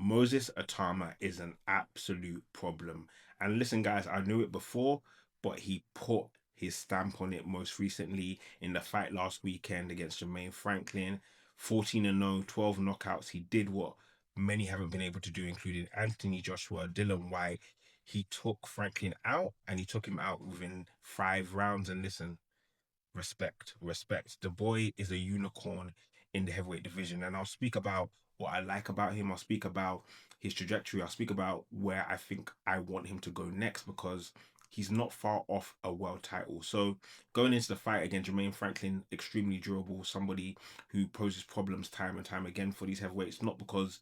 Moses Itauma is an absolute problem. And listen, guys, I knew it before, but he put his stamp on it most recently in the fight last weekend against Jermaine Franklin. 14 and 0, 12 knockouts. He did what many haven't been able to do, including Anthony Joshua, Dillian Whyte. He took Franklin out and he took him out within 5 rounds. And listen, respect, respect. The boy is a unicorn in the heavyweight division, and I'll speak about what I like about him. I'll speak about his trajectory. I'll speak about where I think I want him to go next because he's not far off a world title. So going into the fight against Jermaine Franklin, extremely durable, somebody who poses problems time and time again for these heavyweights, not because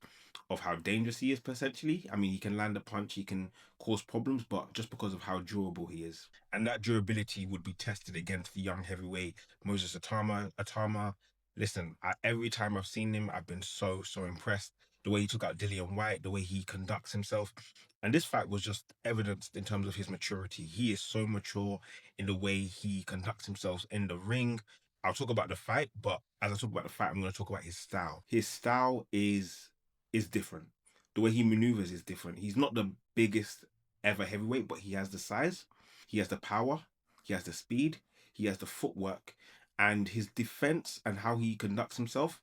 of how dangerous he is potentially. I mean, he can land a punch, he can cause problems, but just because of how durable he is. And that durability would be tested against the young heavyweight Moses Itauma. Listen, every time I've seen him, I've been so impressed. The way he took out Dillian Whyte, the way he conducts himself. And this fight was just evidenced in terms of his maturity. He is so mature in the way he conducts himself in the ring. I'll talk about the fight, but as I talk about the fight, I'm going to talk about his style. His style is different. The way he maneuvers is different. He's not the biggest ever heavyweight, but he has the size, he has the power, he has the speed, he has the footwork, and his defense and how he conducts himself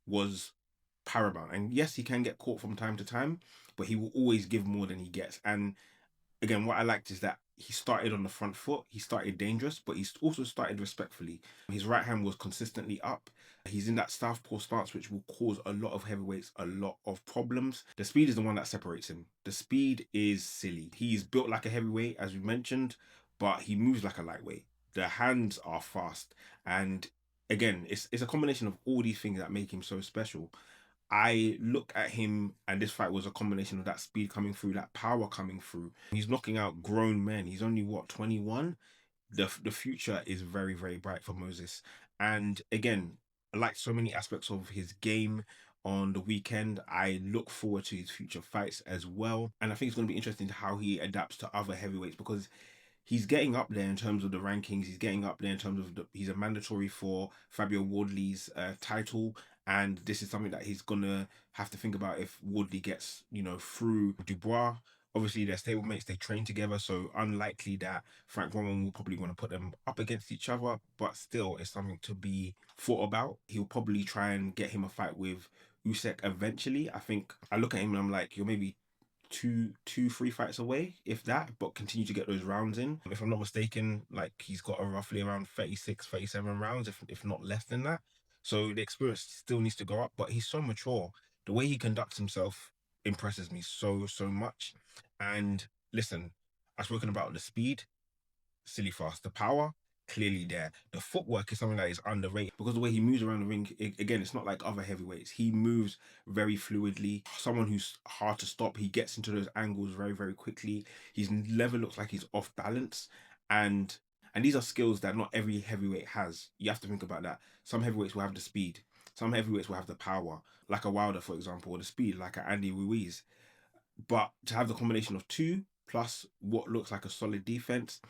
was paramount. And yes, he can get caught from time to time, but he will always give more than he gets. And again, what I liked is that he started on the front foot. He started dangerous, but he's also started respectfully. His right hand was consistently up. He's in that southpaw stance, which will cause a lot of heavyweights a lot of problems. The speed is the one that separates him. The speed is silly. He's built like a heavyweight, as we mentioned, but he moves like a lightweight. The hands are fast. And again, it's a combination of all these things that make him so special. I look at him, and this fight was a combination of that speed coming through, that power coming through. He's knocking out grown men. He's only what, 21? The future is very bright for Moses. And again, like so many aspects of his game on the weekend, I look forward to his future fights as well. And I think it's going to be interesting how he adapts to other heavyweights because he's getting up there in terms of the rankings. He's getting up there in terms of he's a mandatory for Fabio Wardley's title, and this is something that he's gonna have to think about if Wardley gets through Dubois. Obviously, they're stablemates, they train together, so unlikely that Frank Roman will probably want to put them up against each other, but still, it's something to be thought about. He'll probably try and get him a fight with Usyk eventually. I think I look at him and I'm like, you're maybe two, 3 fights away, if that, but continue to get those rounds in. If I'm not mistaken, like he's got a roughly around 36, 37 rounds, if not less than that. So the experience still needs to go up, but he's so mature. The way he conducts himself impresses me so much. And listen, I've spoken about the speed, silly fast. The power, clearly there. The footwork is something that is underrated because the way he moves around the ring, again, it's not like other heavyweights. He moves very fluidly. Someone who's hard to stop. He gets into those angles very quickly. His never looks like he's off balance. And these are skills that not every heavyweight has. You have to think about that. Some heavyweights will have the speed. Some heavyweights will have the power, like a Wilder, for example, or the speed, like a Andy Ruiz. But to have the combination of two plus what looks like a solid defense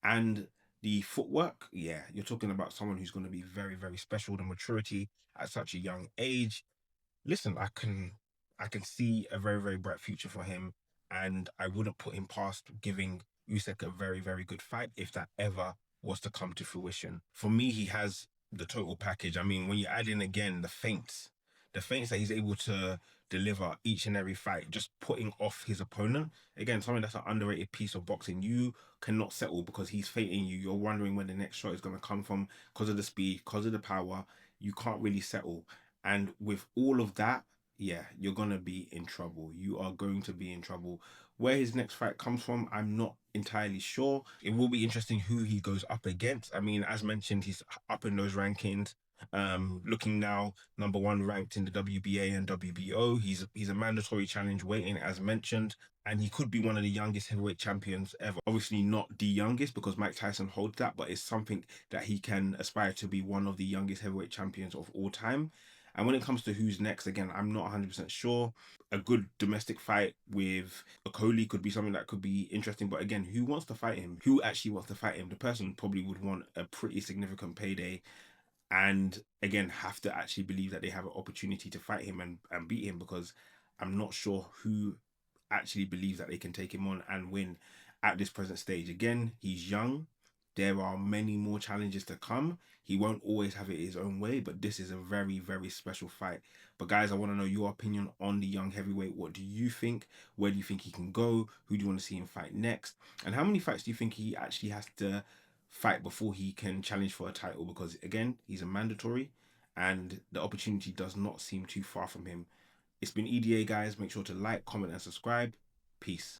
and the footwork, yeah, you're talking about someone who's going to be very special. The maturity at such a young age. Listen, I can see a very bright future for him, and I wouldn't put him past giving Usyk a very good fight if that ever was to come to fruition. For me, he has the total package. I mean, when you add in again the feints that he's able to deliver each and every fight, just putting off his opponent. Again, something that's an underrated piece of boxing. You cannot settle because he's feinting you. You're wondering where the next shot is going to come from because of the speed, because of the power. You can't really settle. And with all of that, yeah, you're going to be in trouble. You are going to be in trouble. Where his next fight comes from, I'm not entirely sure. It will be interesting who he goes up against. I mean, as mentioned, he's up in those rankings. Looking now number one ranked in the WBA and WBO. He's a mandatory challenge waiting, as mentioned, and he could be one of the youngest heavyweight champions ever. Obviously not the youngest because Mike Tyson holds that, but it's something that he can aspire to be one of the youngest heavyweight champions of all time. And when it comes to who's next, again, I'm not 100% sure. A good domestic fight with a Coley could be something that could be interesting. But again, who wants to fight him? Who actually wants to fight him? The person probably would want a pretty significant payday and again have to actually believe that they have an opportunity to fight him and beat him because I'm not sure who actually believes that they can take him on and win at this present stage. Again, he's young. There are many more challenges to come. He won't always have it his own way, but this is a very, very special fight. But guys, I want to know your opinion on the young heavyweight. What do you think? Where do you think he can go? Who do you want to see him fight next? And how many fights do you think he actually has to fight before he can challenge for a title? Because again, he's a mandatory and the opportunity does not seem too far from him. It's been EDA, guys. Make sure to like, comment, and subscribe. Peace.